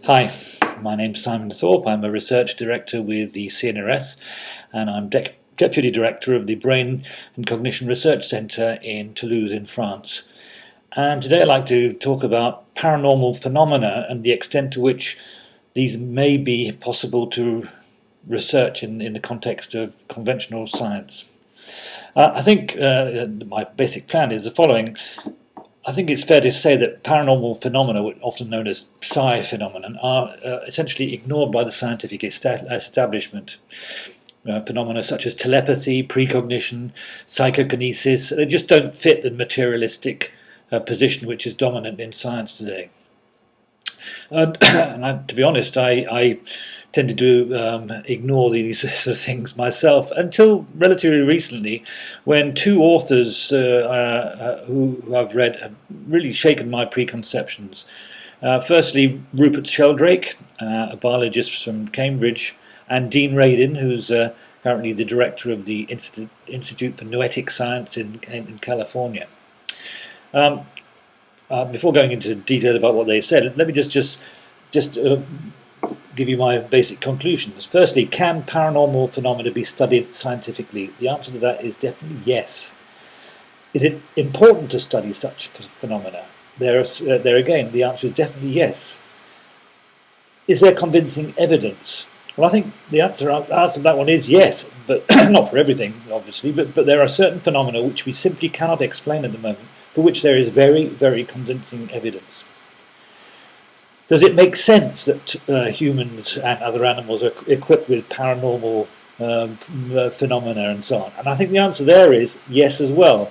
Hi, my name's Simon Thorpe. I'm a research director with the CNRS, and I'm deputy director of the Brain and Cognition Research Centre in Toulouse in France. And today I'd like to talk about paranormal phenomena and the extent to which these may be possible to research in the context of conventional science. I think my basic plan is the following. I think it's fair to say that paranormal phenomena, often known as psi phenomenon, are essentially ignored by the scientific establishment. Phenomena such as telepathy, precognition, psychokinesis, they just don't fit the materialistic position which is dominant in science today. And to be honest, I tended to ignore these sort of things myself until relatively recently, when two authors who I've read have really shaken my preconceptions. Firstly, Rupert Sheldrake, a biologist from Cambridge, and Dean Radin, who's currently the director of the Institute for Noetic Science in California. Before going into detail about what they said, let me just give you my basic conclusions. Firstly, can paranormal phenomena be studied scientifically? The answer to that is definitely yes. Is it important to study such phenomena? There again, the answer is definitely yes. Is there convincing evidence? Well, I think the answer to that one is yes, but not for everything, obviously, but there are certain phenomena which we simply cannot explain at the moment, for which there is very, very convincing evidence. Does it make sense that humans and other animals are equipped with paranormal phenomena and so on? And I think the answer there is yes as well,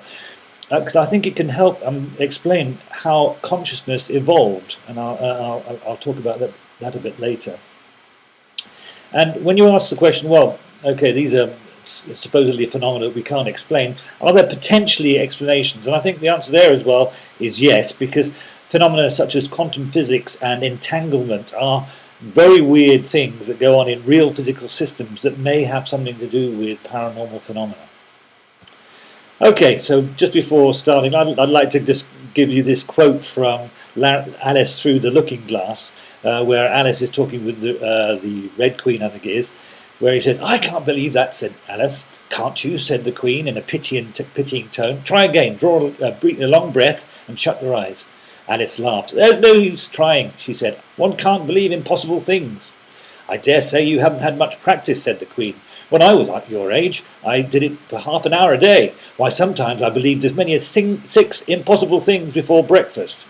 because I think it can help explain how consciousness evolved, and I'll talk about that a bit later. And when you ask the question, well, okay, these are supposedly phenomena that we can't explain, are there potentially explanations? And I think the answer there as well is yes, because phenomena such as quantum physics and entanglement are very weird things that go on in real physical systems that may have something to do with paranormal phenomena. Okay, so just before starting, I'd like to just give you this quote from Alice Through the Looking Glass, where Alice is talking with the Red Queen, I think it is, where he says, "I can't believe that," said Alice. "Can't you?" said the Queen in a pitying tone. "Try again, draw a long breath and shut your eyes." Alice laughed. "There's no use trying," she said. "One can't believe impossible things." "I dare say you haven't had much practice," said the Queen. "When I was at your age, I did it for half an hour a day. Why, sometimes I believed as many as 6 impossible things before breakfast."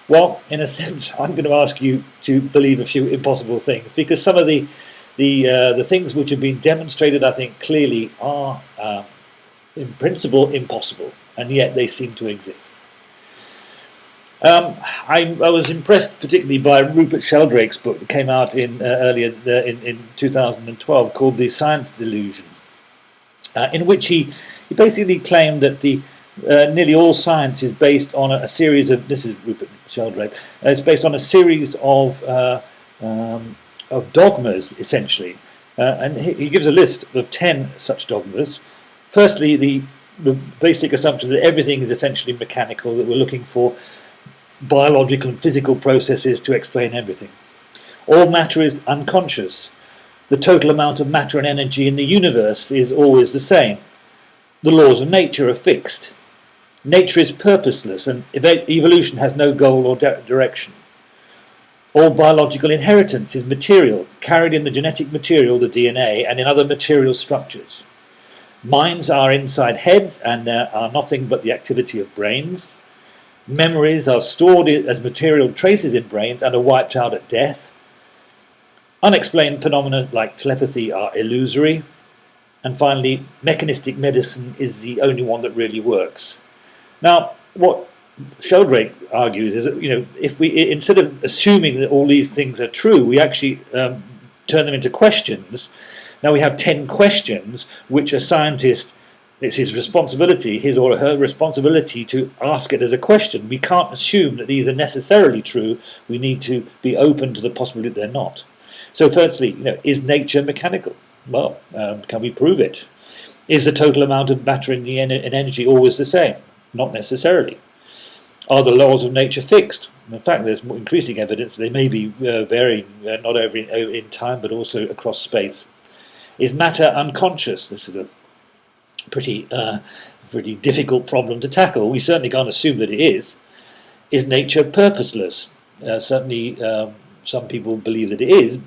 Well, in a sense, I'm going to ask you to believe a few impossible things, because some of the things which have been demonstrated, I think, clearly are, in principle, impossible, and yet they seem to exist. I was impressed particularly by Rupert Sheldrake's book that came out earlier in 2012 called The Science Delusion, in which he basically claimed that nearly all science is based on a series of, this is Rupert Sheldrake, it's based on a series of dogmas, essentially. And he gives a list of 10 such dogmas. Firstly, the basic assumption that everything is essentially mechanical, that we're looking for biological and physical processes to explain everything. All matter is unconscious. The total amount of matter and energy in the universe is always the same. The laws of nature are fixed. Nature is purposeless, and evolution has no goal or direction. All biological inheritance is material, carried in the genetic material, the DNA, and in other material structures. Minds are inside heads, and there are nothing but the activity of brains. Memories are stored as material traces in brains and are wiped out at death. Unexplained phenomena like telepathy are illusory. And finally, mechanistic medicine is the only one that really works. Now, what Sheldrake argues is that, if we, instead of assuming that all these things are true, we actually turn them into questions. Now we have 10 questions which a scientist, it's his responsibility, his or her responsibility, to ask it as a question. We can't assume that these are necessarily true. We need to be open to the possibility that they're not. So firstly, is nature mechanical? Well, can we prove it? Is the total amount of matter and energy always the same? Not necessarily. Are the laws of nature fixed? In fact, there's increasing evidence that they may be varying not only in time but also across space. Is matter unconscious? This is a pretty difficult problem to tackle. We certainly can't assume that it is. Is nature purposeless? Certainly, some people believe that it is,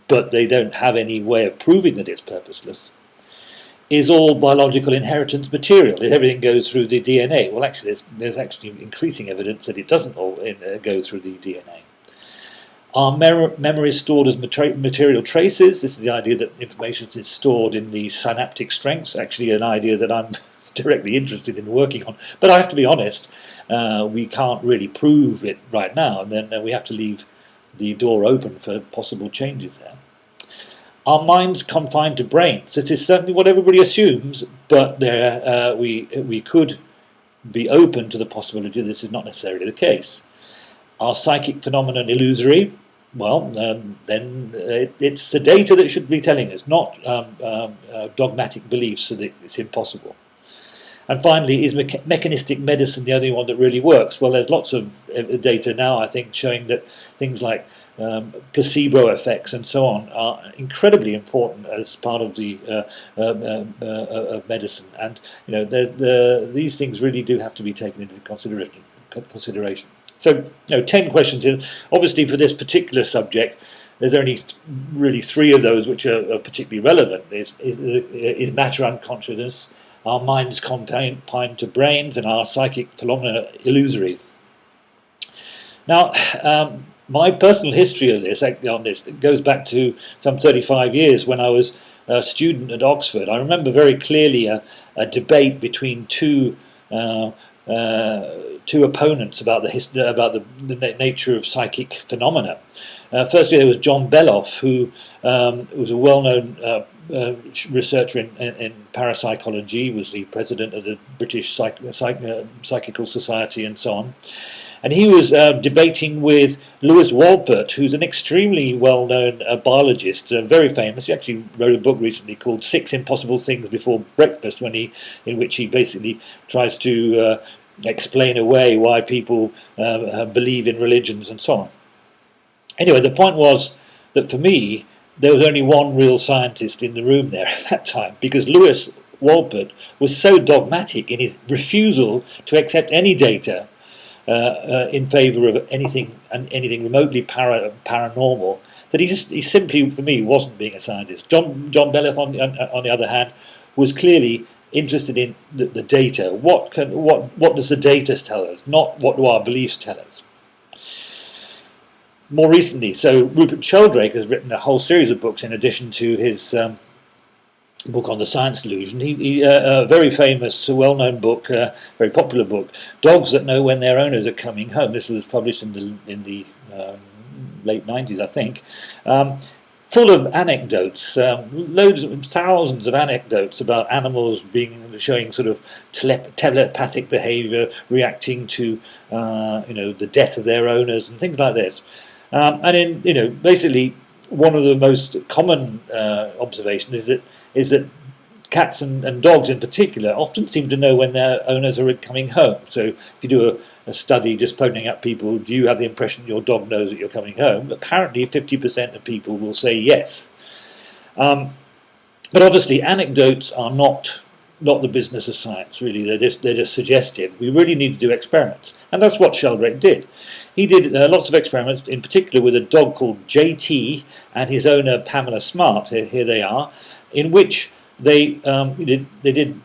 but they don't have any way of proving that it's purposeless. Is all biological inheritance material? Everything goes through the DNA. Well, actually, there's actually increasing evidence that it doesn't all go through the DNA. Are memories stored as material traces? This is the idea that information is stored in the synaptic strengths, actually an idea that I'm directly interested in working on. But I have to be honest, we can't really prove it right now, and then we have to leave the door open for possible changes there. Are minds confined to brains? This is certainly what everybody assumes, but we could be open to the possibility that this is not necessarily the case. Are psychic phenomena illusory? Well, then it's the data that should be telling us, not dogmatic beliefs that it's impossible. And finally, is mechanistic medicine the only one that really works? Well, there's lots of data now, I think, showing that things like placebo effects and so on are incredibly important as part of the of medicine. And these things really do have to be taken into consideration. So, 10 questions here. Obviously, for this particular subject, there's only really 3 of those which are particularly relevant. Is matter unconsciousness? Are minds confined to brains, and are psychic phenomena illusory? Now, my personal history of this, on this, goes back to some 35 years when I was a student at Oxford. I remember very clearly a debate between two opponents about the nature of psychic phenomena. Firstly, there was John Beloff, who was a well-known researcher in parapsychology, was the president of the British Psychical Society and so on. And he was debating with Lewis Wolpert, who's an extremely well-known biologist, very famous. He actually wrote a book recently called 6 Impossible Things Before Breakfast, in which he basically tries to explain away why people believe in religions and so on. Anyway, the point was that for me, there was only one real scientist in the room there at that time, because Lewis Wolpert was so dogmatic in his refusal to accept any data in favour of anything remotely paranormal, that he simply, for me, wasn't being a scientist. John Beloff, on the other hand, was clearly interested in the data. What does the data tell us, not what do our beliefs tell us? More recently, so Rupert Sheldrake has written a whole series of books in addition to his book on the science delusion. He a very famous, well-known book, very popular book, Dogs That Know When Their Owners Are Coming Home. This was published in the late 90s, I think. Full of anecdotes, thousands of anecdotes about animals showing sort of telepathic behaviour, reacting to the death of their owners and things like this. And basically, one of the most common observations is that cats and dogs in particular often seem to know when their owners are coming home. So if you do a study just phoning up people, do you have the impression your dog knows that you're coming home? Apparently 50% of people will say yes. But obviously anecdotes are not the business of science, really. They're just suggestive. We really need to do experiments. And that's what Sheldrake did. He did lots of experiments, in particular with a dog called JT and his owner Pamela Smart. Here they are, in which they did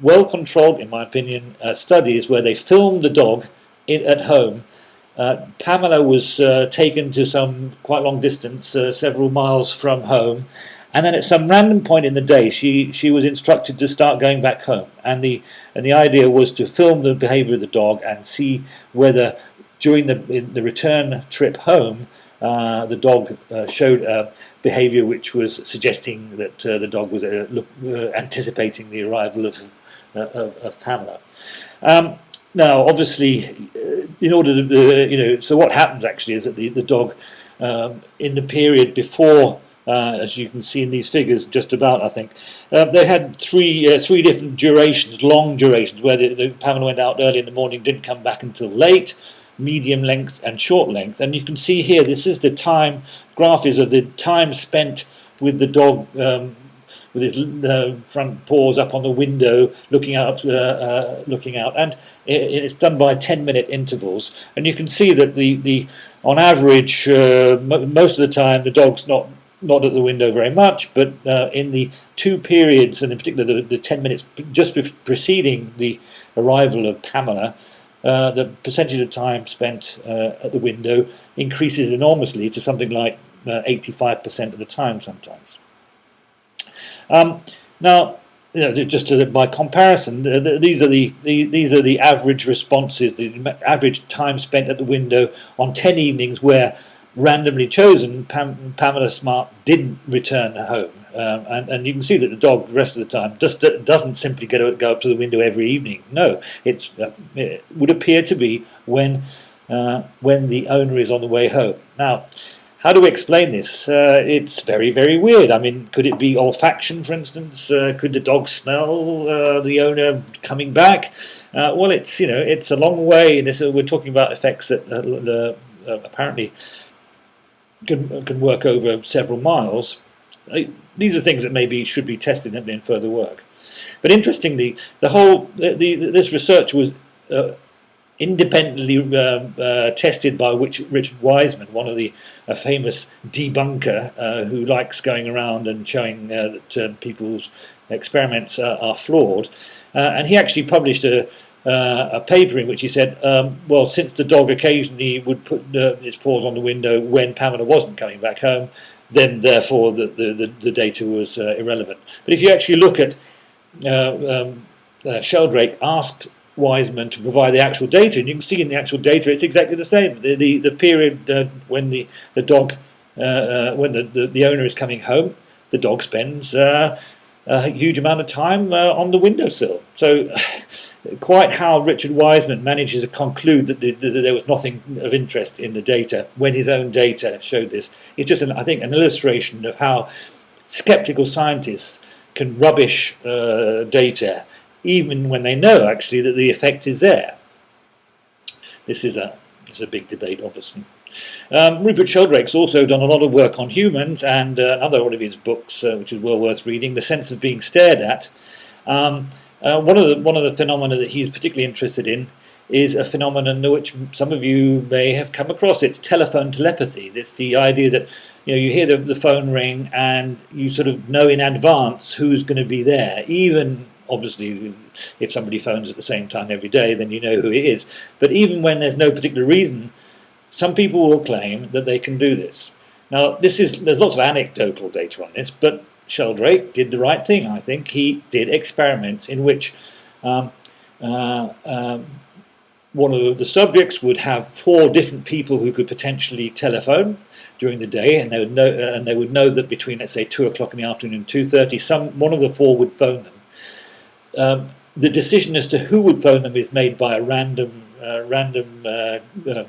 well-controlled, in my opinion, studies where they filmed the dog at home. Pamela was taken to some quite long distance, several miles from home, and then at some random point in the day, she was instructed to start going back home. And the idea was to film the behaviour of the dog and see whether during the return trip home, the dog showed behaviour which was suggesting that the dog was anticipating the arrival of Pamela. Now, obviously, in order to so what happens actually is that the dog in the period before as you can see in these figures, just about, I think. They had three different durations, long durations, where the Pamela went out early in the morning, didn't come back until late, medium length and short length. And you can see here, this is the time, graph is of the time spent with the dog, with his front paws up on the window, looking out, and it's done by 10-minute intervals. And you can see that the on average, most of the time, the dog's not at the window very much, but in the two periods, and in particular the 10 minutes just preceding the arrival of Pamela, the percentage of time spent at the window increases enormously to something like 85% of the time sometimes. Now, just by comparison, these are the average responses, the average time spent at the window on 10 evenings where randomly chosen Pamela Smart didn't return home, and you can see that the dog the rest of the time just doesn't simply go up to the window every evening. No, it would appear to be when the owner is on the way home. Now, how do we explain this? It's very, very weird. I mean, could it be olfaction, for instance? Could the dog smell the owner coming back? Well, it's a long way. And we're talking about effects that apparently can work over several miles. These are things that maybe should be tested in further work. But interestingly, this research was independently tested by Richard Wiseman, one of a famous debunker who likes going around and showing that people's experiments are flawed. And he actually published a paper in which he said, well, since the dog occasionally would put its paws on the window when Pamela wasn't coming back home, then therefore the data was irrelevant. But if you actually look at Sheldrake asked Wiseman to provide the actual data, and you can see in the actual data it's exactly the same. The period when the dog, when the owner is coming home, the dog spends a huge amount of time on the windowsill. So quite how Richard Wiseman manages to conclude that there was nothing of interest in the data when his own data showed this, it's just, I think, an illustration of how skeptical scientists can rubbish data even when they know actually that the effect is there. This is a big debate, obviously. Rupert Sheldrake's also done a lot of work on humans, and another one of his books, which is well worth reading, The Sense of Being Stared At. One of the phenomena that he's particularly interested in is a phenomenon which some of you may have come across. It's telephone telepathy. It's the idea that you hear the phone ring and you sort of know in advance who's going to be there. Even obviously, if somebody phones at the same time every day, then you know who it is. But even when there's no particular reason, some people will claim that they can do this. Now, there's lots of anecdotal data on this, but Sheldrake did the right thing, I think. He did experiments in which one of the subjects would have 4 different people who could potentially telephone during the day, and they would know that between, let's say, 2 o'clock in the afternoon and 2:30, one of the 4 would phone them. The decision as to who would phone them is made by a random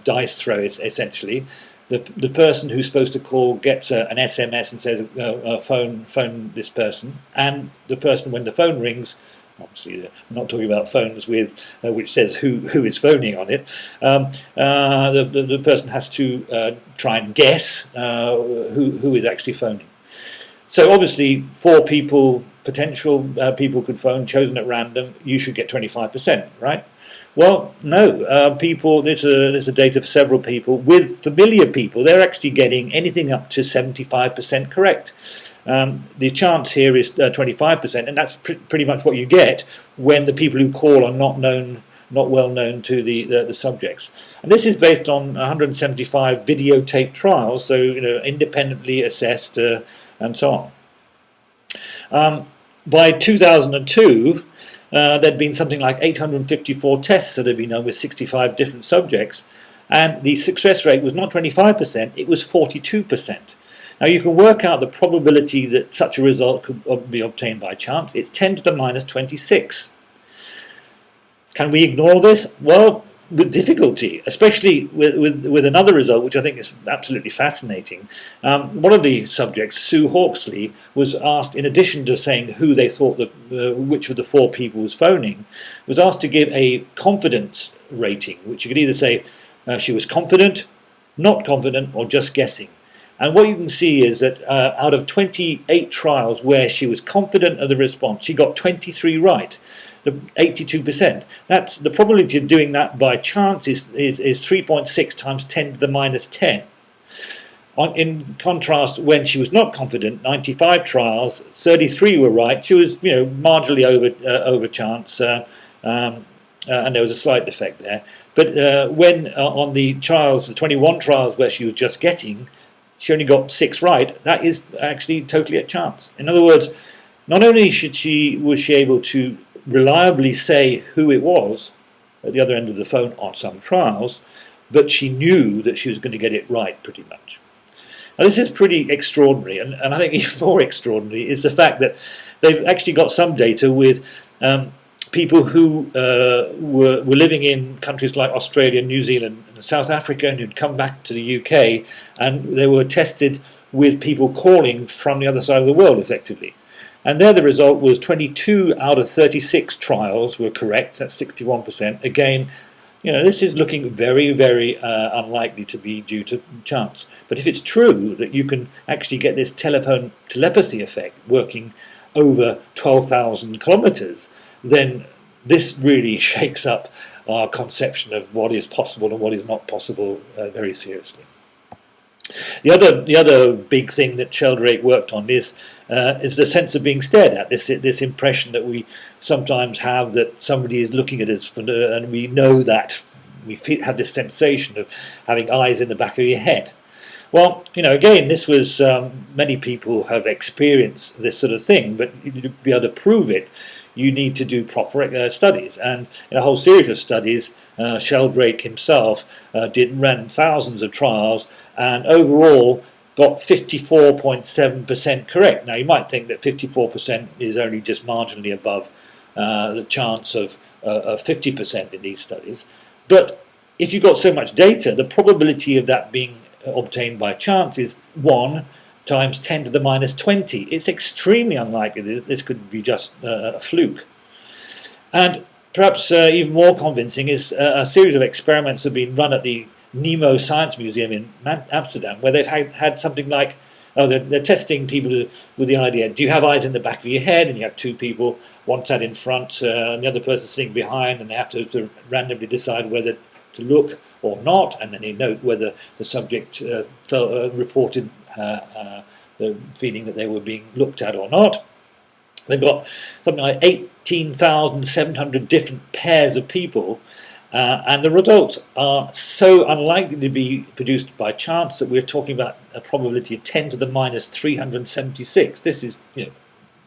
dice throw, essentially. The person who's supposed to call gets an SMS and says, phone this person, and the person, when the phone rings, obviously I'm not talking about phones with which says who is phoning on it, the person has to try and guess who is actually phoning. So obviously 4 people, potential people could phone, chosen at random, you should get 25%, right? Well, no, there's a data for several people. With familiar people, they're actually getting anything up to 75% correct. The chance here is 25%, and that's pretty much what you get when the people who call are not well known to the subjects. And this is based on 175 videotape trials, so independently assessed and so on. By 2002, there'd been something like 854 tests that had been done with 65 different subjects, and the success rate was not 25%, it was 42%. Now you can work out the probability that such a result could be obtained by chance. It's 10 to the minus 26. Can we ignore this? Well, with difficulty, especially with another result, which I think is absolutely fascinating. One of the subjects, Sue Hawksley, was asked, in addition to saying who they thought which of the four people was phoning, was asked to give a confidence rating, which you could either say she was confident, not confident, or just guessing. And what you can see is that out of 28 trials where she was confident of the response, she got 23 right. 82%. That's the probability of doing that by chance is 3.6 times 10 to the minus 10. In contrast, when she was not confident, 95 trials, 33 were right. She was, marginally over chance, and there was a slight effect there. But when on the trials, the 21 trials where she was just getting, she only got 6 right. That is actually totally a chance. In other words, not only was she able to reliably say who it was at the other end of the phone on some trials, but she knew that she was going to get it right pretty much. Now, this is pretty extraordinary, and I think even more extraordinary is the fact that they've actually got some data with people who were living in countries like Australia, New Zealand, and South Africa, and who'd come back to the UK, and they were tested with people calling from the other side of the world, effectively. And there the result was 22 out of 36 trials were correct. That's 61%. Again, this is looking very, very unlikely to be due to chance. But if it's true that you can actually get this telephone telepathy effect working over 12,000 kilometers, then this really shakes up our conception of what is possible and what is not possible very seriously. The other big thing that Sheldrake worked on is the sense of being stared at. This impression that we sometimes have that somebody is looking at us, and we know that we have this sensation of having eyes in the back of your head. Well, again, this was many people have experienced this sort of thing, but to be able to prove it, you need to do proper studies. And in a whole series of studies, Sheldrake himself ran thousands of trials, and overall got 54.7% correct. Now, you might think that 54% is only just marginally above the chance of 50% in these studies. But if you've got so much data, the probability of that being obtained by chance is 1 times 10 to the minus 20. It's extremely unlikely that this could be just a fluke. And perhaps even more convincing is a series of experiments have been run at the Nemo Science Museum in Amsterdam, where they've had something like, they're testing people with the idea, do you have eyes in the back of your head? And you have 2 people, one sat in front and the other person sitting behind, and they have to sort of randomly decide whether to look or not, and then they note whether the subject reported the feeling that they were being looked at or not. They've got something like 18,700 different pairs of people, and the results are so unlikely to be produced by chance that we're talking about a probability of 10 to the minus 376. This is,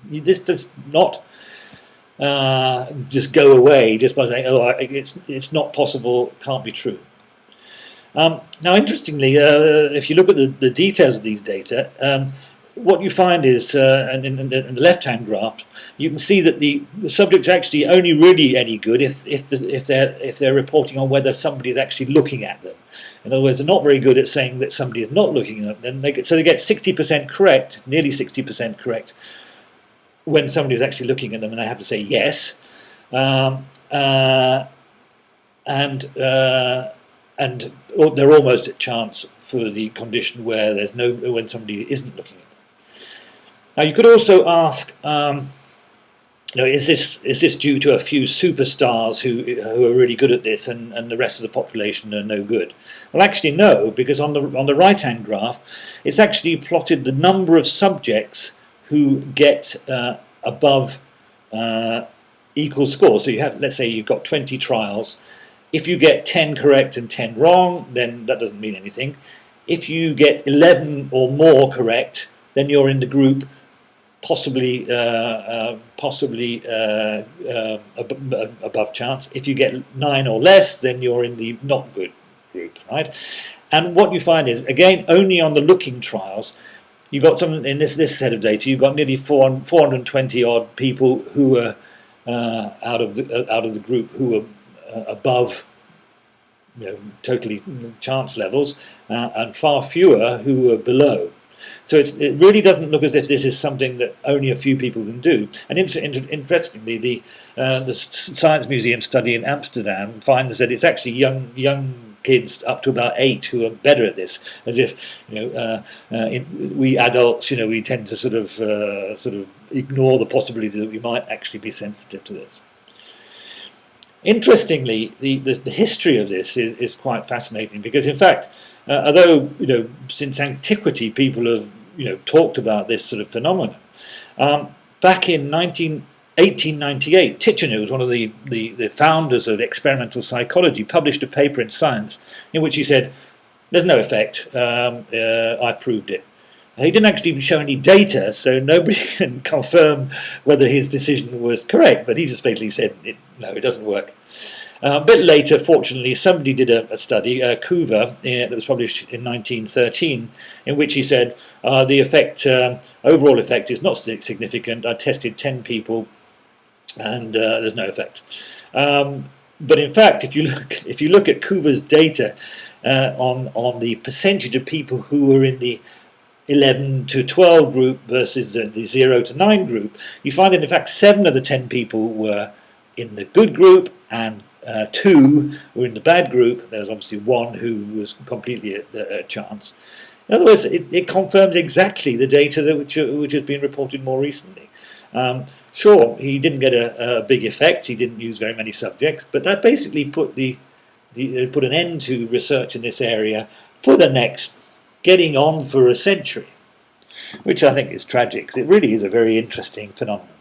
this does not just go away just by saying, it's not possible, can't be true. Now, interestingly, if you look at the details of these data, what you find is, in the left-hand graph, you can see that the subject's actually only really any good if they're reporting on whether somebody is actually looking at them. In other words, they're not very good at saying that somebody is not looking at them. So they get 60% correct, nearly 60% correct, when somebody is actually looking at them, and they have to say yes. And they're almost at chance for the condition where when somebody isn't looking at them. Now, you could also ask, is this due to a few superstars who are really good at this, and the rest of the population are no good? Well, actually, no, because on the right-hand graph, it's actually plotted the number of subjects who get above equal scores. So let's say you've got 20 trials. If you get 10 correct and 10 wrong, then that doesn't mean anything. If you get 11 or more correct, then you're in the group possibly above chance. If you get 9 or less, then you're in the not good group, right? And what you find is, again, only on the looking trials, you've got something in this set of data. You've got nearly 420 odd people who were out of the group who were above totally chance levels, and far fewer who were below. So it really doesn't look as if this is something that only a few people can do. And interestingly, the Science Museum study in Amsterdam finds that it's actually young kids up to about 8 who are better at this. As if we adults, we tend to sort of ignore the possibility that we might actually be sensitive to this. Interestingly, the history of this is quite fascinating, because in fact, although since antiquity people have talked about this sort of phenomenon, back in 1898, Tichenor, was one of the founders of experimental psychology, published a paper in Science in which he said, "There's no effect. I proved it." He didn't actually show any data, so nobody can confirm whether his decision was correct, but he just basically said, no, it doesn't work. A bit later, fortunately, somebody did a study, Coover, that was published in 1913, in which he said, the effect, overall effect is not significant. I tested 10 people, and there's no effect. But in fact, if you look at Coover's data on the percentage of people who were in the 11 to 12 group versus the 0 to 9 group, you find that in fact 7 of the 10 people were in the good group, and 2 were in the bad group. There was obviously 1 who was completely a chance. In other words, it confirmed exactly the data which has been reported more recently. Sure, he didn't get a big effect. He didn't use very many subjects, but that basically put an end to research in this area for the next getting on for a century, which I think is tragic, because it really is a very interesting phenomenon.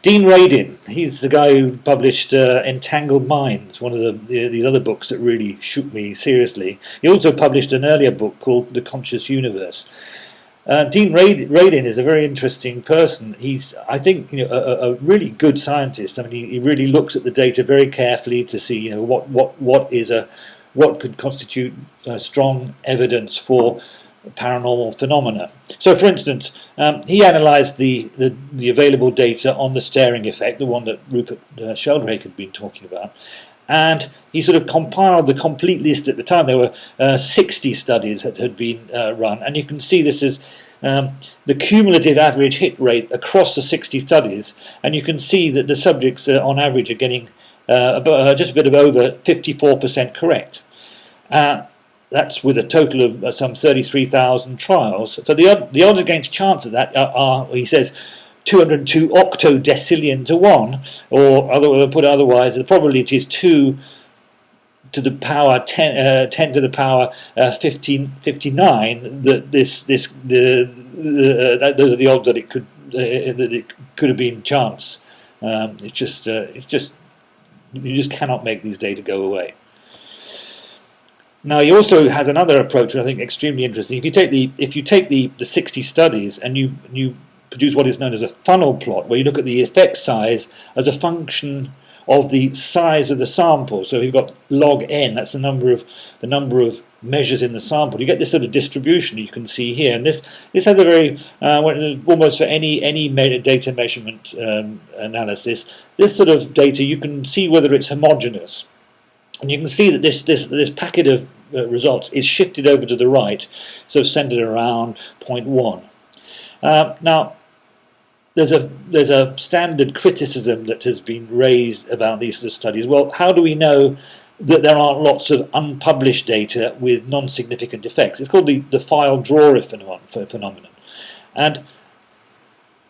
Dean Radin, he's the guy who published Entangled Minds, one of these other books that really shook me seriously. He also published an earlier book called The Conscious Universe. Dean Radin is a very interesting person. He's, I think, a really good scientist. I mean, he really looks at the data very carefully to see, what could constitute strong evidence for paranormal phenomena. So, for instance, he analysed the available data on the staring effect, the one that Rupert Sheldrake had been talking about, and he sort of compiled the complete list. At the time there were 60 studies that had been run, and you can see this is the cumulative average hit rate across the 60 studies, and you can see that the subjects on average are getting just a bit of over 54% correct. That's with a total of some 33,000 trials. So the odds against chance of that are, he says, 202 octodecillion to 1, or put otherwise, the probability is 2 to the power 10 to the power 59. That those are the odds that it could have been chance. It's just you just cannot make these data go away. Now, he also has another approach, which I think is extremely interesting. If you take the 60 studies and you produce what is known as a funnel plot, where you look at the effect size as a function of the size of the sample. So you've got log n, that's the number of measures in the sample. You get this sort of distribution you can see here, and this has a very almost for any data measurement analysis. This sort of data, you can see whether it's homogeneous. And you can see that this packet of results is shifted over to the right, so centered around 0.1. Now, there's a standard criticism that has been raised about these sort of studies. Well, how do we know that there aren't lots of unpublished data with non-significant effects? It's called the file drawer phenomenon. And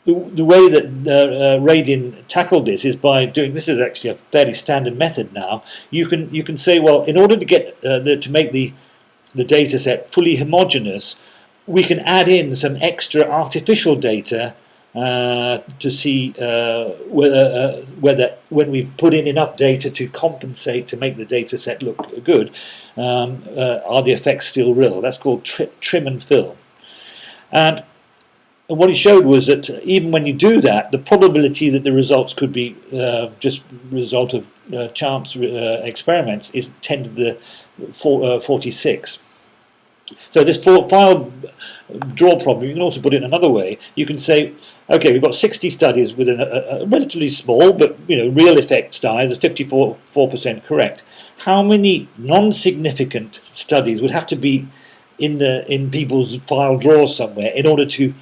the way that Radin tackled this is by doing, this is actually a fairly standard method now. You can say, well, in order to get to make the data set fully homogeneous, we can add in some extra artificial data to see whether when we put in enough data to compensate to make the data set look good, are the effects still real? That's called trim and fill. And what he showed was that even when you do that, the probability that the results could be just result of chance experiments is 10 to the 46. So this file draw problem, you can also put it another way. You can say, okay, we've got 60 studies with a relatively small but real effect size of 54% correct. How many non-significant studies would have to be in people's file drawers somewhere in order to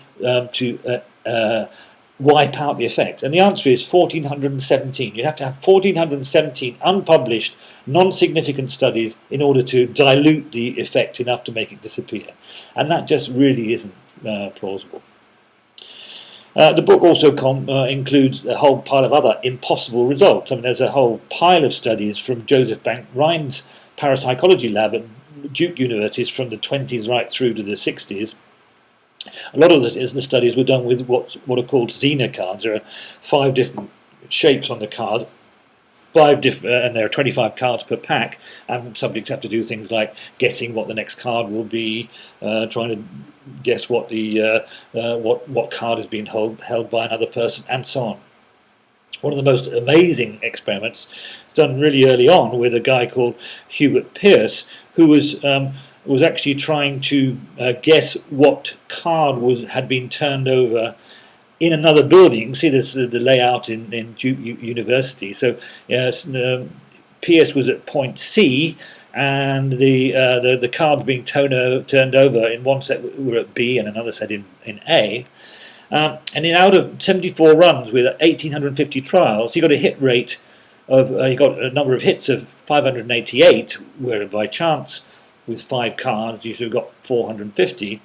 wipe out the effect? And the answer is 1,417. You have to have 1,417 unpublished, non-significant studies in order to dilute the effect enough to make it disappear. And that just really isn't plausible. The book also includes a whole pile of other impossible results. I mean, there's a whole pile of studies from Joseph Bank-Rhine's parapsychology lab at Duke University from the 20s right through to the 60s. A lot of the studies were done with what are called Zener cards. There are 5 different shapes on the card, and there are 25 cards per pack, and subjects have to do things like guessing what the next card will be, trying to guess what the what card is being held by another person, and so on. One of the most amazing experiments done really early on with a guy called Hubert Pearce, who was actually trying to guess what card had been turned over in another building. You can see this the layout in Duke University. So Pierce was at point C, and the cards being turned over in one set were at B and another set in A. And out of 74 runs with 1,850 trials, he got a hit rate of he got a number of hits of 588, where by chance with 5 cards you should have got 450,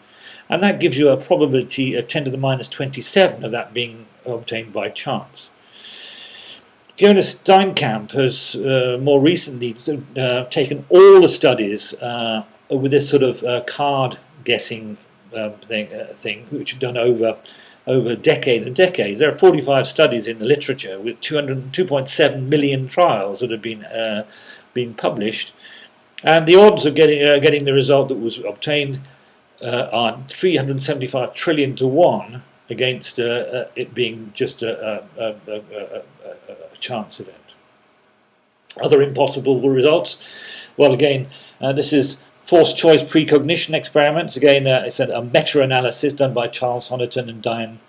and that gives you a probability of 10 to the minus 27 of that being obtained by chance. Fiona Steinkamp has more recently taken all the studies with this sort of card guessing thing, which are done over decades and decades. There are 45 studies in the literature with 2.7 million trials that have been published, and the odds of getting the result that was obtained are 375 trillion to 1 against it being just a chance event. Other impossible results. Well, again, this is forced choice precognition experiments. Again, it's a meta-analysis done by Charles Honiton and Diane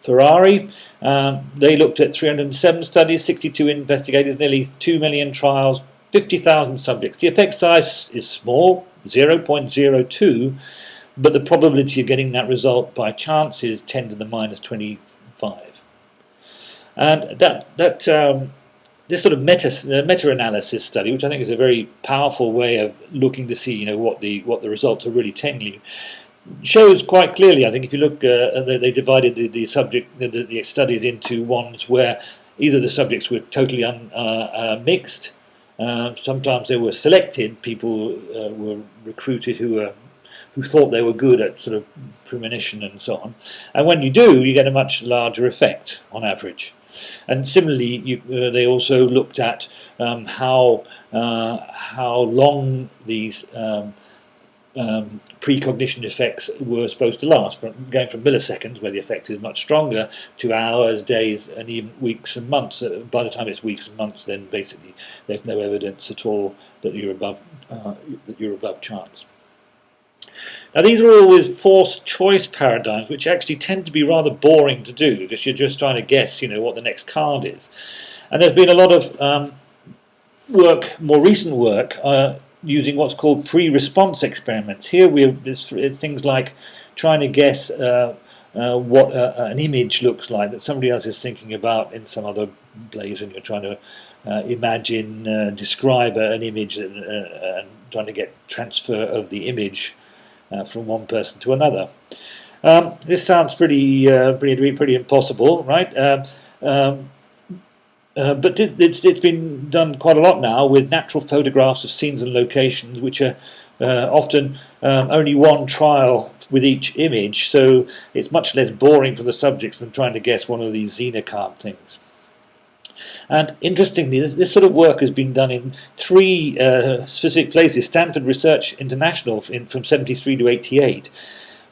Ferrari. They looked at 307 studies, 62 investigators, nearly 2 million trials, 50,000 subjects. The effect size is small, 0.02, but the probability of getting that result by chance is 10 to the minus 25. And this sort of meta-analysis study, which I think is a very powerful way of looking to see, what the results are really telling you, shows quite clearly. I think if you look, they divided the studies into ones where either the subjects were totally mixed, sometimes they were selected. People were recruited who thought they were good at sort of premonition and so on. And when you do, you get a much larger effect on average. And similarly, they also looked at how long these precognition effects were supposed to last, going from milliseconds, where the effect is much stronger, to hours, days, and even weeks and months. By the time it's weeks and months, then basically there's no evidence at all that you're above chance. Now, these are all with forced choice paradigms, which actually tend to be rather boring to do, because you're just trying to guess, what the next card is. And there's been a lot of more recent work, using what's called free response experiments. Here it's things like trying to guess what an image looks like that somebody else is thinking about in some other place, and you're trying to describe an image and trying to get transfer of the image from one person to another. This sounds pretty impossible, right? But it's been done quite a lot now with natural photographs of scenes and locations, which are often only one trial with each image, so it's much less boring for the subjects than trying to guess one of these Zener card things. And interestingly, this sort of work has been done in 3 specific places: Stanford Research International from 73 to 88,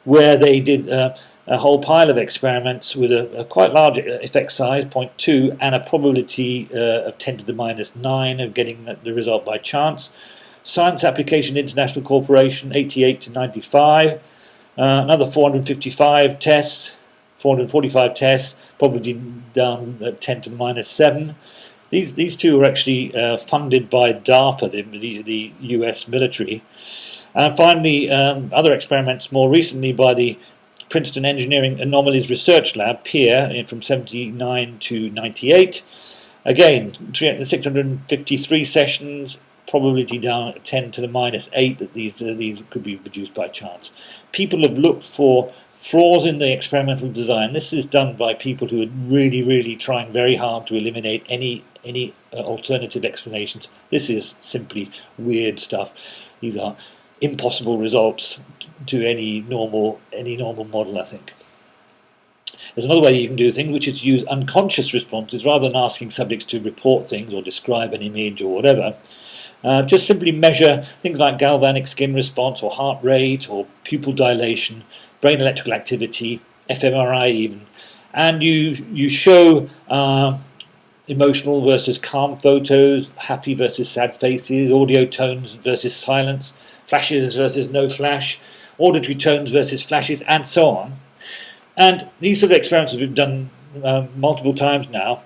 where they did a whole pile of experiments with a quite large effect size, 0.2, and a probability of 10 to the minus 9 of getting the result by chance. Science Application International Corporation, 88 to 95. Another 455 tests, 445 tests, probably down at 10 to the minus 7. These two are actually funded by DARPA, the US military. And finally, other experiments more recently by the Princeton Engineering Anomalies Research Lab, PEER, from 79 to 98. Again, 653 sessions, probability down at 10 to the minus 8 that these could be produced by chance. People have looked for flaws in the experimental design. This is done by people who are really trying very hard to eliminate any alternative explanations. This is simply weird stuff. These are impossible results to any normal model, I think. There's another way you can do things, which is to use unconscious responses rather than asking subjects to report things or describe an image or whatever. Just simply measure things like galvanic skin response or heart rate or pupil dilation, brain electrical activity, fMRI even, and you show emotional versus calm photos, happy versus sad faces, audio tones versus silence, flashes versus no flash, auditory tones versus flashes, and so on. And these sort of experiments have been done multiple times now.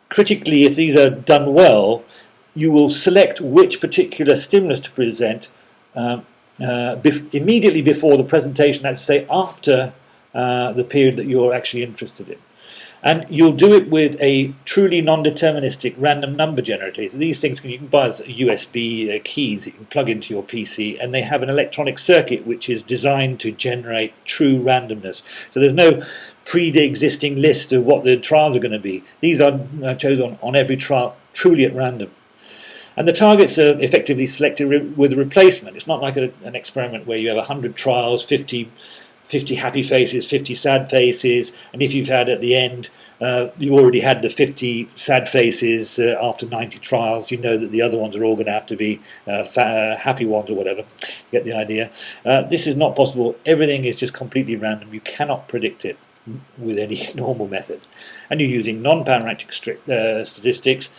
Critically, if these are done well, you will select which particular stimulus to present immediately before the presentation, let's say after the period that you're actually interested in. And you'll do it with a truly non-deterministic random number generator. So these things you can buy as USB keys that you can plug into your PC, and they have an electronic circuit which is designed to generate true randomness. So there's no pre-existing list of what the trials are going to be. These are chosen on every trial truly at random. And the targets are effectively selected with a replacement. It's not like an experiment where you have 100 trials, 50 happy faces, 50 sad faces, and if you've had at the end, you already had the 50 sad faces after 90 trials, you know that the other ones are all going to have to be happy ones or whatever. You get the idea. This is not possible. Everything is just completely random. You cannot predict it with any normal method. And you're using non-parametric statistics,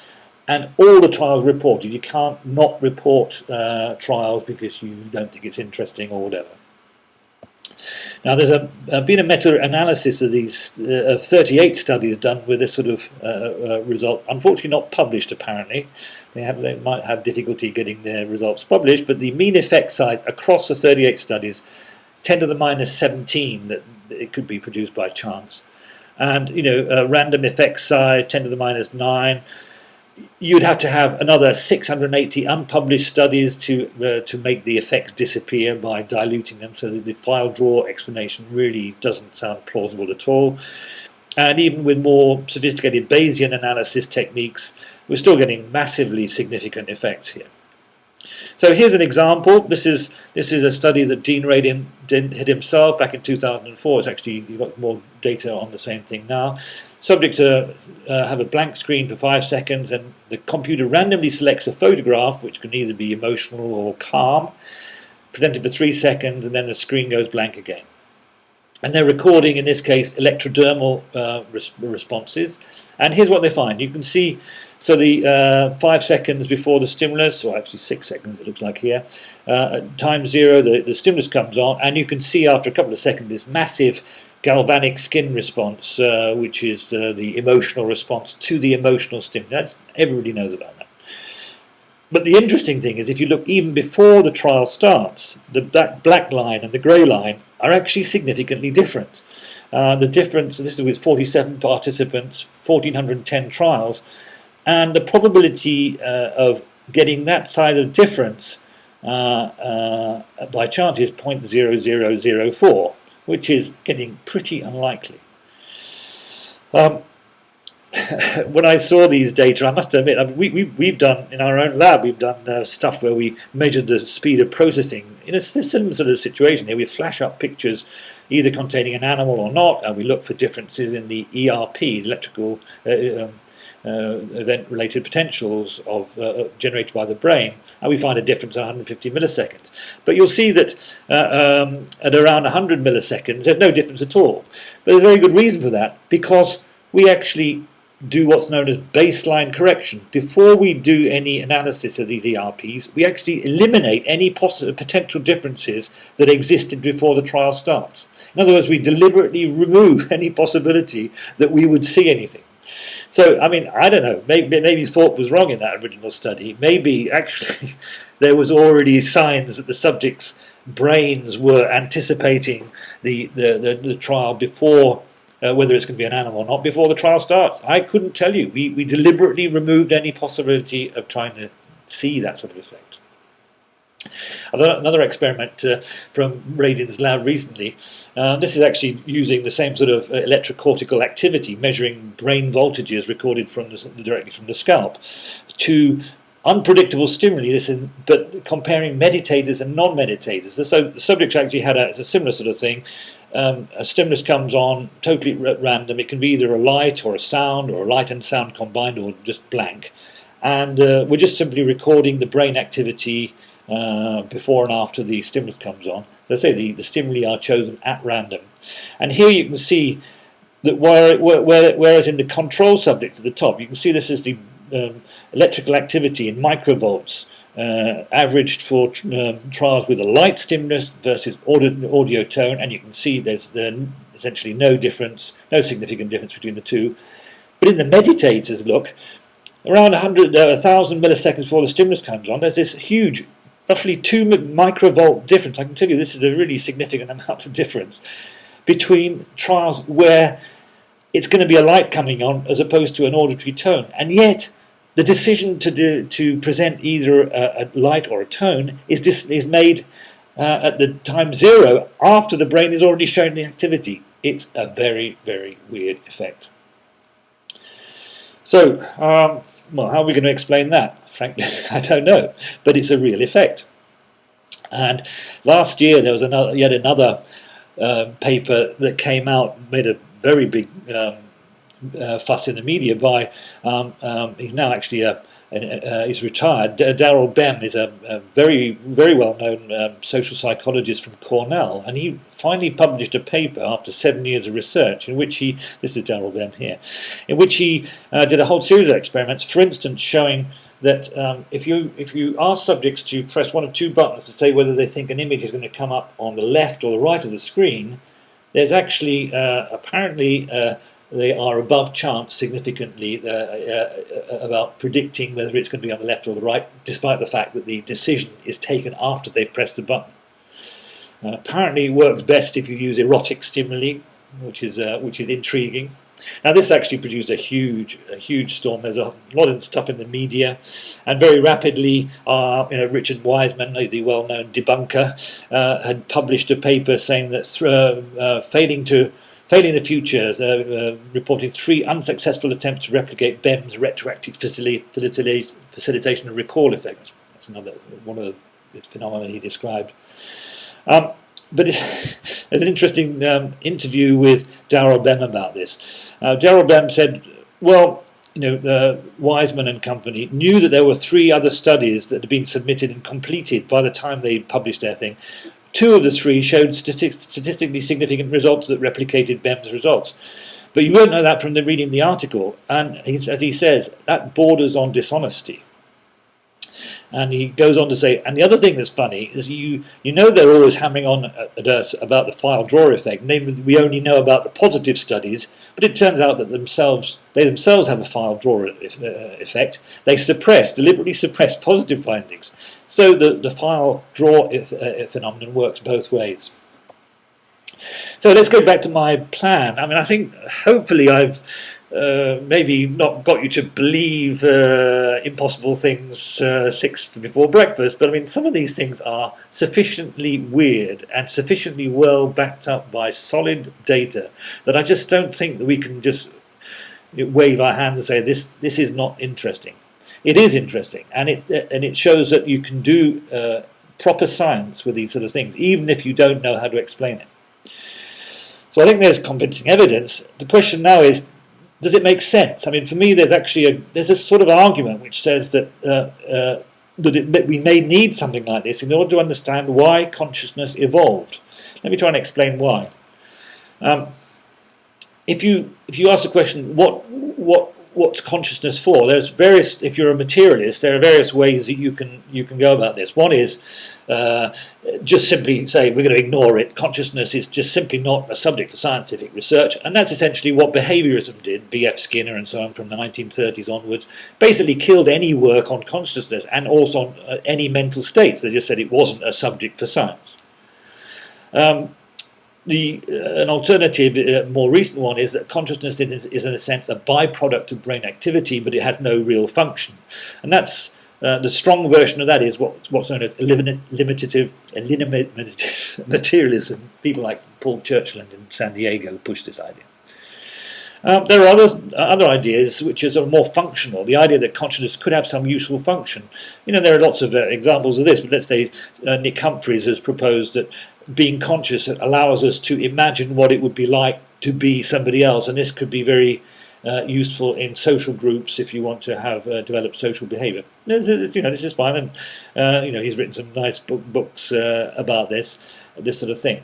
and all the trials reported. You can't not report trials because you don't think it's interesting or whatever. Now, there's been a meta-analysis of these of 38 studies done with this sort of result. Unfortunately, not published. Apparently, they might have difficulty getting their results published. But the mean effect size across the 38 studies, 10 to the minus 17, that it could be produced by chance, and random effect size 10 to the minus 9. You'd have to have another 680 unpublished studies to make the effects disappear by diluting them, so that the file draw explanation really doesn't sound plausible at all. And even with more sophisticated Bayesian analysis techniques, we're still getting massively significant effects here. So here's an example. This is a study that Dean Radin did himself back in 2004. It's actually, you've got more data on the same thing now. Subjects have a blank screen for 5 seconds, and the computer randomly selects a photograph, which can either be emotional or calm, presented for 3 seconds, and then the screen goes blank again. And they're recording, in this case, electrodermal responses. And here's what they find. You can see, so the 5 seconds before the stimulus, or actually 6 seconds it looks like here, at time 0 the stimulus comes on, and you can see after a couple of seconds this massive galvanic skin response, which is the emotional response to the emotional stimulus. Everybody knows about that. But the interesting thing is, if you look even before the trial starts, the black line and the grey line are actually significantly different. The difference, this is with 47 participants, 1,410 trials, and the probability of getting that size of difference by chance is 0.0004, which is getting pretty unlikely. When I saw these data, I must admit, I mean, we've done, in our own lab, we've done stuff where we measured the speed of processing in a similar sort of situation here. We flash up pictures either containing an animal or not, and we look for differences in the ERP, electrical event-related potentials of generated by the brain, and we find a difference at 150 milliseconds. But you'll see that at around 100 milliseconds, there's no difference at all. But there's a very good reason for that, because we actually do what's known as baseline correction. Before we do any analysis of these ERPs, we actually eliminate any potential differences that existed before the trial starts. In other words, we deliberately remove any possibility that we would see anything. So, I mean, I don't know, maybe Thorpe was wrong in that original study. Maybe actually there was already signs that the subjects' brains were anticipating the trial before, whether it's going to be an animal or not, before the trial starts. I couldn't tell you. We deliberately removed any possibility of trying to see that sort of effect. Another experiment from Radin's lab recently. This is actually using the same sort of electrocortical activity, measuring brain voltages recorded directly from the scalp, to unpredictable stimuli. But comparing meditators and non-meditators. So the subjects actually had a similar sort of thing. A stimulus comes on totally at random. It can be either a light or a sound, or a light and sound combined, or just blank. And we're just simply recording the brain activity before and after the stimulus comes on. As I say, the stimuli are chosen at random. And here you can see that whereas in the control subject at the top, you can see this is the electrical activity in microvolts, averaged for trials with a light stimulus versus audio tone, and you can see there's essentially no significant difference between the two. But in the meditators, look, around 1,000 milliseconds before the stimulus comes on, there's this huge, roughly 2 microvolt difference. I can tell you this is a really significant amount of difference between trials where it's going to be a light coming on as opposed to an auditory tone. And yet, the decision to present either a light or a tone is made at the time zero, after the brain is already showing the activity. It's a very, very weird effect. So, well, how are we going to explain that? Frankly, I don't know, but it's a real effect. And last year there was yet another paper that came out, made a very big fuss in the media by, he's now actually he's retired. Darrell Bem is a very, very well-known social psychologist from Cornell, and he finally published a paper after 7 years of research in which this is Darrell Bem here, in which he did a whole series of experiments, for instance, showing that if you ask subjects to press one of two buttons to say whether they think an image is going to come up on the left or the right of the screen, there's actually apparently they are above chance significantly about predicting whether it's going to be on the left or the right, despite the fact that the decision is taken after they press the button. Apparently it works best if you use erotic stimuli, which is intriguing. Now this actually produced a huge storm. There's a lot of stuff in the media, and very rapidly, Richard Wiseman, the well-known debunker, had published a paper saying that failing the future, reporting 3 unsuccessful attempts to replicate Bem's retroactive facilitation and recall effect. That's one of the phenomena he described. But there's an interesting interview with Darrell Bem about this. Darrell Bem said, well, Wiseman and company knew that there were 3 other studies that had been submitted and completed by the time they published their thing. 2 of the 3 showed statistically significant results that replicated Bem's results. But you won't know that from reading the article. And as he says, that borders on dishonesty. And he goes on to say, and the other thing that's funny is they're always hammering on at us about the file drawer effect. Namely, we only know about the positive studies, but it turns out that they themselves have a file drawer effect. They deliberately suppress positive findings. So the file drawer phenomenon works both ways. So let's go back to my plan. I mean, I think hopefully I've maybe not got you to believe impossible things 6 before breakfast, but I mean, some of these things are sufficiently weird and sufficiently well backed up by solid data that I just don't think that we can just wave our hands and say this is not interesting. It is interesting, and it shows that you can do proper science with these sort of things, even if you don't know how to explain it. So I think there's convincing evidence. The question now is, does it make sense? I mean, for me, there's a sort of argument which says that we may need something like this in order to understand why consciousness evolved. Let me try and explain why. If you ask the question, what what's consciousness for? There's various. If you're a materialist, there are various ways that you can go about this. One is just simply say we're going to ignore it. Consciousness is just simply not a subject for scientific research, and that's essentially what behaviorism did. B.F. Skinner and so on from the 1930s onwards basically killed any work on consciousness and also on any mental states. They just said it wasn't a subject for science. An alternative, more recent one, is that consciousness is in a sense a byproduct of brain activity, but it has no real function, and that's the strong version of that is what's known as eliminative materialism. People like Paul Churchland in San Diego push this idea. There are other ideas which are more functional. The idea that consciousness could have some useful function. There are lots of examples of this, but let's say Nick Humphreys has proposed that being conscious allows us to imagine what it would be like to be somebody else, and this could be very useful in social groups if you want to have develop social behaviour. This is fine, and he's written some nice books about this sort of thing.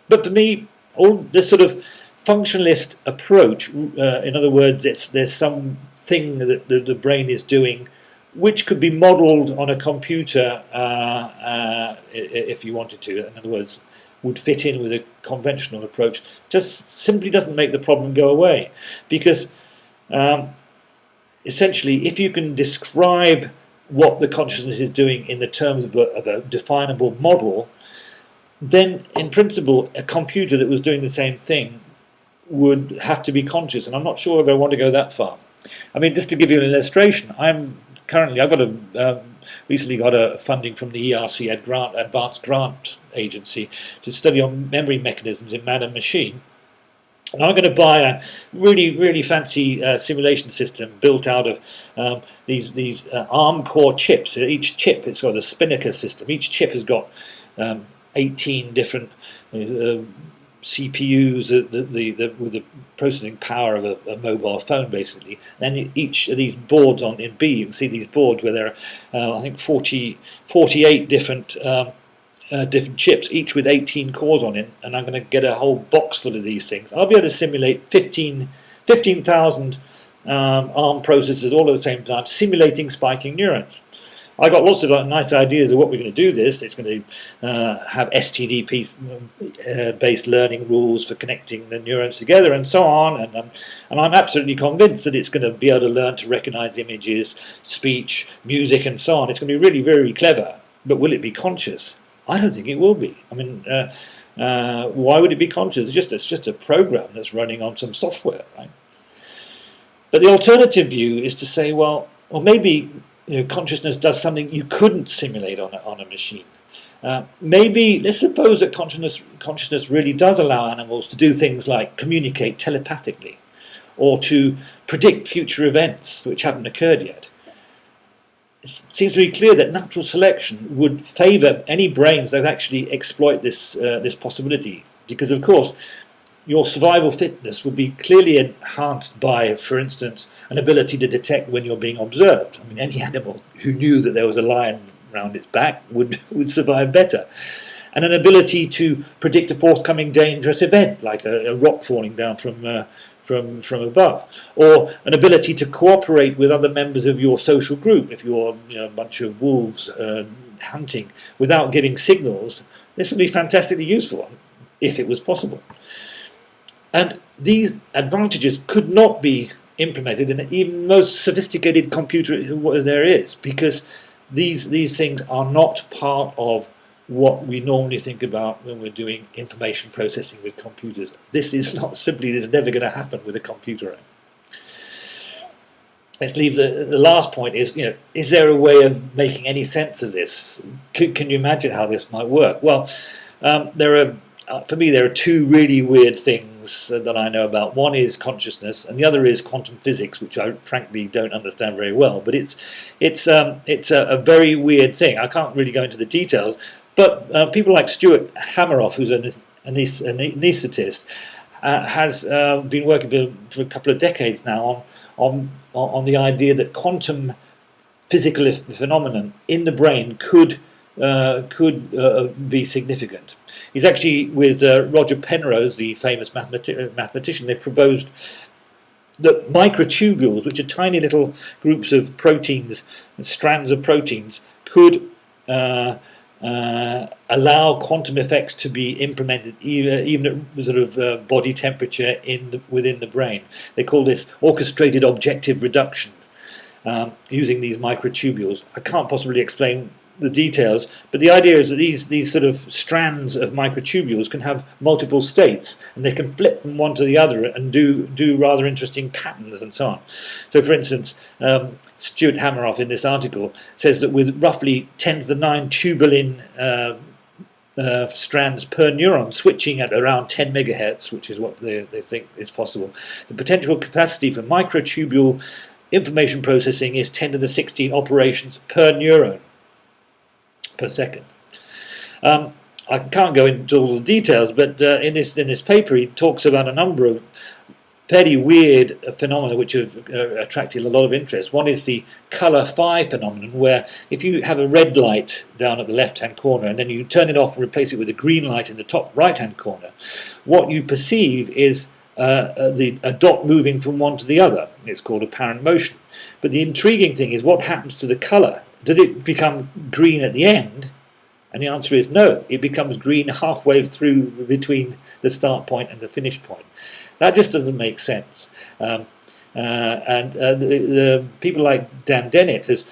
But for me, all this sort of functionalist approach, in other words, there's something that the brain is doing which could be modelled on a computer if you wanted to. In other words, would fit in with a conventional approach, just simply doesn't make the problem go away. Because essentially, if you can describe what the consciousness is doing in the terms of a definable model, then in principle a computer that was doing the same thing would have to be conscious, and I'm not sure if I want to go that far. I mean, just to give you an illustration, I've recently got a funding from the ERC Advanced Grant Agency to study on memory mechanisms in man and machine. And I'm going to buy a really fancy simulation system built out of these ARM core chips. Each chip, it's got a Spinnaker system. Each chip has got 18 different CPUs with the processing power of a mobile phone, basically. Then each of these boards in B, you can see these boards where there are, I think, 48 different chips, each with 18 cores on it, and I'm going to get a whole box full of these things. I'll be able to simulate 15,000 ARM processors all at the same time, simulating spiking neurons. I got lots of nice ideas of what we're going to do this. It's going to have STD-based learning rules for connecting the neurons together and so on. And I'm absolutely convinced that it's going to be able to learn to recognize images, speech, music, and so on. It's going to be really, very clever. But will it be conscious? I don't think it will be. I mean, why would it be conscious? It's just a program that's running on some software, right? But the alternative view is to say, well, or maybe consciousness does something you couldn't simulate on a machine. Maybe, let's suppose that consciousness really does allow animals to do things like communicate telepathically, or to predict future events which haven't occurred yet. It seems to be clear that natural selection would favour any brains that actually exploit this possibility, because of course your survival fitness would be clearly enhanced by, for instance, an ability to detect when you're being observed. I mean, any animal who knew that there was a lion around its back would survive better. And an ability to predict a forthcoming dangerous event, like a rock falling down from above, or an ability to cooperate with other members of your social group. If you're a bunch of wolves hunting without giving signals, this would be fantastically useful if it was possible. And these advantages could not be implemented in even the most sophisticated computer there is, because these things are not part of what we normally think about when we're doing information processing with computers. This is never going to happen with a computer. Let's leave the last point is there a way of making any sense of this? Can you imagine how this might work? Well, for me, there are two really weird things that I know about. One is consciousness, and the other is quantum physics, which I frankly don't understand very well. But it's a very weird thing. I can't really go into the details. But people like Stuart Hameroff, who's an anaesthetist, has been working for a couple of decades now on the idea that quantum physical phenomenon in the brain could be significant. He's actually with Roger Penrose, the famous mathematician. They proposed that microtubules, which are tiny little groups of proteins, strands of proteins, could allow quantum effects to be implemented even at sort of body temperature within the brain. They call this orchestrated objective reduction, using these microtubules. I can't possibly explain the details, but the idea is that these sort of strands of microtubules can have multiple states, and they can flip from one to the other and do rather interesting patterns and so on. So, for instance, Stuart Hameroff in this article says that with roughly 10 to the 9 tubulin strands per neuron switching at around 10 megahertz, which is what they think is possible, the potential capacity for microtubule information processing is 10 to the 16 operations per neuron per second. I can't go into all the details, but in this paper he talks about a number of fairly weird phenomena which have attracted a lot of interest. One is the colour phi phenomenon, where if you have a red light down at the left-hand corner and then you turn it off and replace it with a green light in the top right-hand corner, what you perceive is a dot moving from one to the other. It's called apparent motion. But the intriguing thing is what happens to the colour. Does it become green at the end? And the answer is no. It becomes green halfway through between the start point and the finish point. That just doesn't make sense. The people like Dan Dennett has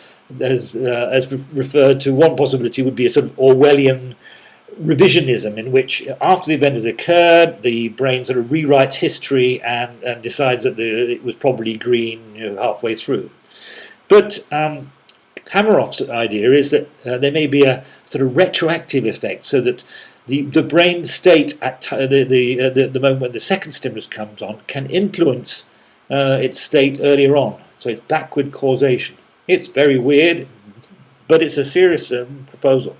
referred to one possibility would be a sort of Orwellian revisionism, in which after the event has occurred, the brain sort of rewrites history and decides that it was probably green halfway through. But Hameroff's idea is that there may be a sort of retroactive effect, so that the brain state at the moment when the second stimulus comes on can influence its state earlier on. So it's backward causation. It's very weird, but it's a serious proposal.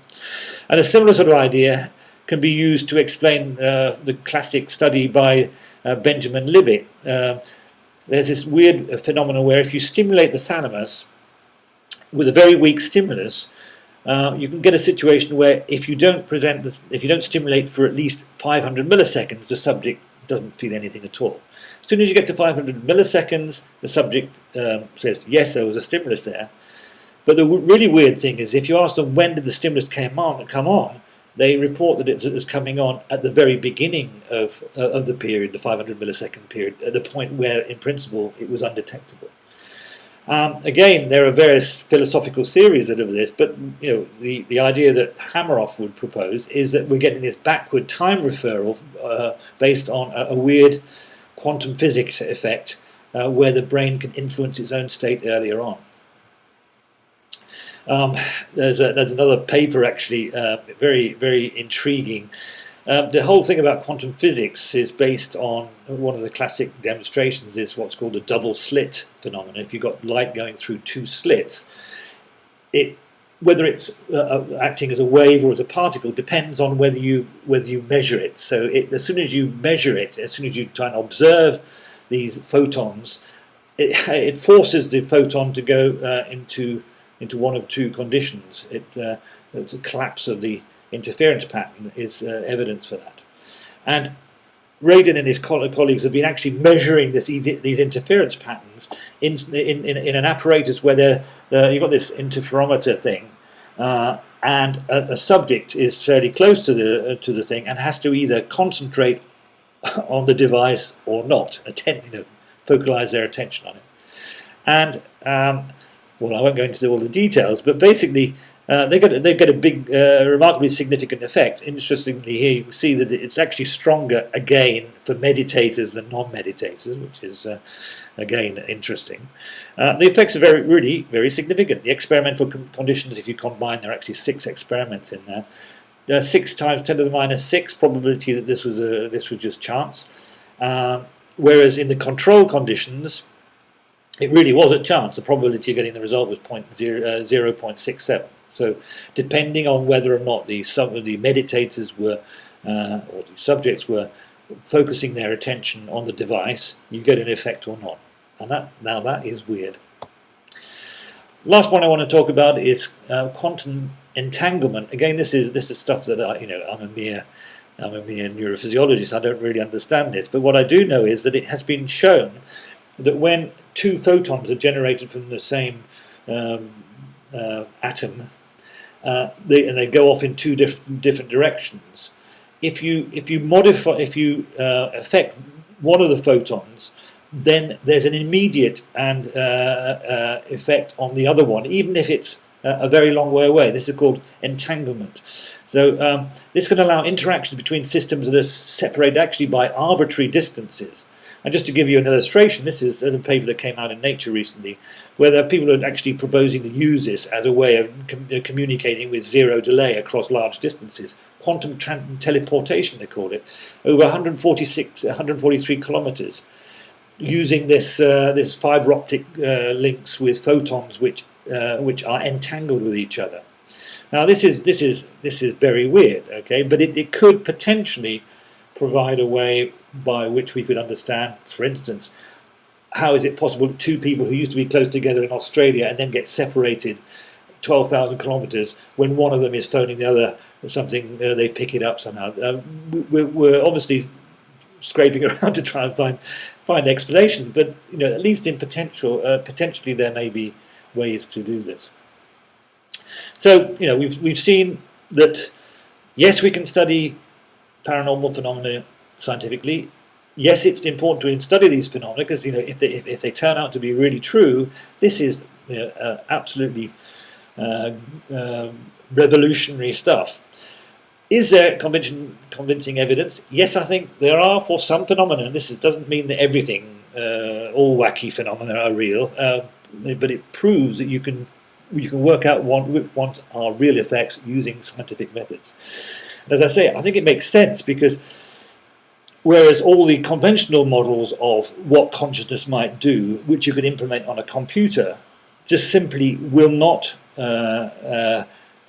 And a similar sort of idea can be used to explain the classic study by Benjamin Libet. There's this weird phenomenon where if you stimulate the thalamus with a very weak stimulus, you can get a situation where if you don't stimulate for at least 500 milliseconds, the subject doesn't feel anything at all. As soon as you get to 500 milliseconds, the subject says, yes, there was a stimulus there. But the really weird thing is, if you ask them when did the stimulus come on, they report that it was coming on at the very beginning of the period, the 500 millisecond period, at the point where, in principle, it was undetectable. Again, there are various philosophical theories that are this, but the idea that Hameroff would propose is that we're getting this backward time referral based on a weird quantum physics effect where the brain can influence its own state earlier on. There's another paper actually, very, very intriguing. The whole thing about quantum physics is based on one of the classic demonstrations is what's called a double slit phenomenon. If you've got light going through two slits, whether it's acting as a wave or as a particle depends on whether you measure it. So as soon as you measure it, as soon as you try and observe these photons, it forces the photon to go into one of two conditions. The collapse of the interference pattern is evidence for that. And Radin and his colleagues have been actually measuring these interference patterns in an apparatus where you've got this interferometer thing, and a subject is fairly close to the thing and has to either concentrate on the device or not, focalize their attention on it. And well, I won't go into all the details, but basically they get a big, remarkably significant effect. Interestingly, here you can see that it's actually stronger again for meditators than non-meditators, which is again interesting. The effects are really very significant. The experimental conditions, if you combine, there are actually 6 experiments in there. There are 6 times 10 to the minus 6 probability that this was just chance, whereas in the control conditions, it really was a chance. The probability of getting the result was 0.67. So depending on whether or not the meditators were, or the subjects were focusing their attention on the device, you get an effect or not. And that is weird. Last one I want to talk about is quantum entanglement. Again, this is stuff that I'm a mere neurophysiologist. I don't really understand this, but what I do know is that it has been shown that when two photons are generated from the same atom, and they go off in two different directions, if you affect one of the photons, then there's an immediate and effect on the other one, even if it's a very long way away. This is called entanglement. So this can allow interactions between systems that are separated actually by arbitrary distances. And just to give you an illustration, this is a paper that came out in Nature recently, where there are people who are actually proposing to use this as a way of communicating with zero delay across large distances. Quantum teleportation, they call it, over 143 kilometers, using this fiber optic links with photons which are entangled with each other. Now this is very weird, okay, but it could potentially provide a way by which we could understand, for instance, how is it possible two people who used to be close together in Australia and then get separated 12,000 kilometers when one of them is phoning the other something, they pick it up somehow. We're obviously scraping around to try and find explanation, but at least in potentially there may be ways to do this. So we've seen that yes, we can study paranormal phenomena scientifically. Yes, it's important to study these phenomena because if they turn out to be really true, this is absolutely revolutionary stuff. Is there convincing evidence? Yes, I think there are for some phenomena. This doesn't mean that everything, all wacky phenomena are real, but it proves that you can work out what are real effects using scientific methods. And as I say, I think it makes sense because whereas all the conventional models of what consciousness might do, which you could implement on a computer, just simply will not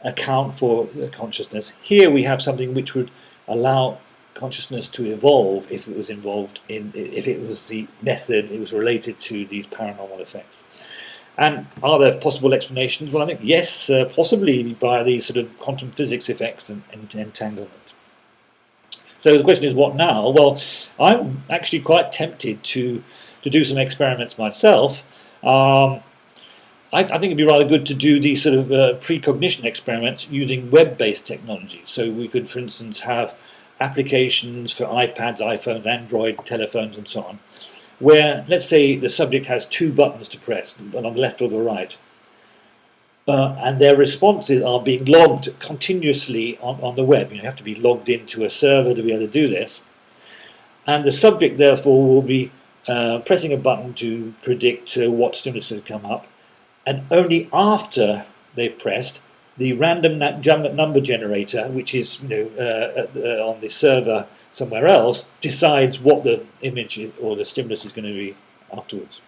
account for consciousness. Here we have something which would allow consciousness to evolve if it was the method, it was related to these paranormal effects. And are there possible explanations? Well, I think yes, possibly via these sort of quantum physics effects and entanglement. So the question is, what now? Well, I'm actually quite tempted to do some experiments myself. I think it'd be rather good to do these sort of precognition experiments using web-based technology. So we could, for instance, have applications for iPads, iPhones, Android telephones, and so on, where, let's say, the subject has two buttons to press, on the left or the right, and their responses are being logged continuously on the web. You have to be logged into a server to be able to do this. And the subject, therefore, will be pressing a button to predict what stimulus will come up, and only after they've pressed, the random number generator, which is on the server somewhere else, decides what the image or the stimulus is going to be afterwards.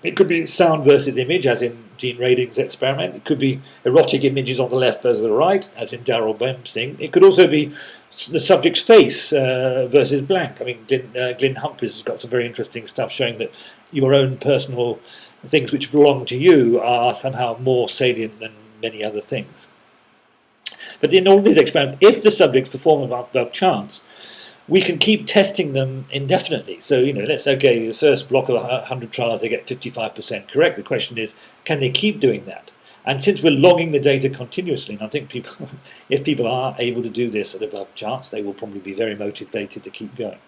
It could be sound versus image, as in Gene Radin's experiment. It could be erotic images on the left versus the right, as in Darrell Bem's thing. It could also be the subject's face versus blank. I mean, Glyn Humphreys has got some very interesting stuff showing that your own personal things which belong to you are somehow more salient than many other things. But in all these experiments, if the subjects perform above chance, we can keep testing them indefinitely. So, let's say, okay, the first block of 100 trials, they get 55% correct. The question is, can they keep doing that? And since we're logging the data continuously, and I think if people are able to do this at above chance, they will probably be very motivated to keep going.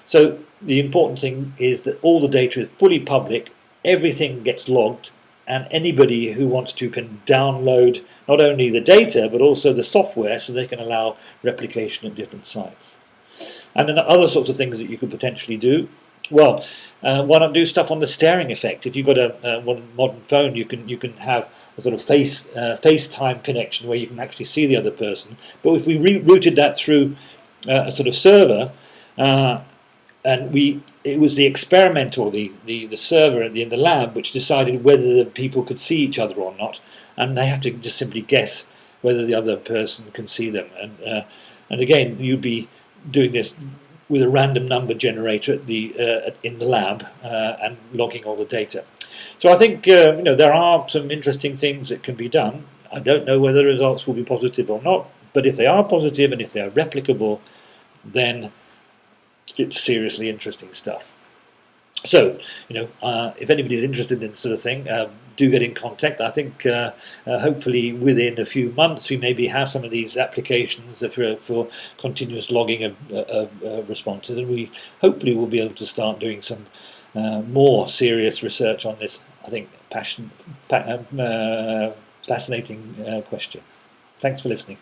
So the important thing is that all the data is fully public, everything gets logged, and anybody who wants to can download not only the data but also the software so they can allow replication at different sites. And then other sorts of things that you could potentially do. Well, why not do stuff on the staring effect? If you've got a modern phone, you can have a sort of FaceTime connection where you can actually see the other person. But if we rerouted that through a sort of server, and it was the experimenter or the server in the lab which decided whether the people could see each other or not, and they have to just simply guess whether the other person can see them. And again, you'd be doing this with a random number generator in the lab and logging all the data. So I think there are some interesting things that can be done. I don't know whether the results will be positive or not, but if they are positive and if they are replicable, then it's seriously interesting stuff. So, if anybody's interested in this sort of thing, do get in contact. I think hopefully within a few months we maybe have some of these applications for continuous logging of responses, and we hopefully will be able to start doing some more serious research on this, I think, fascinating question. Thanks for listening.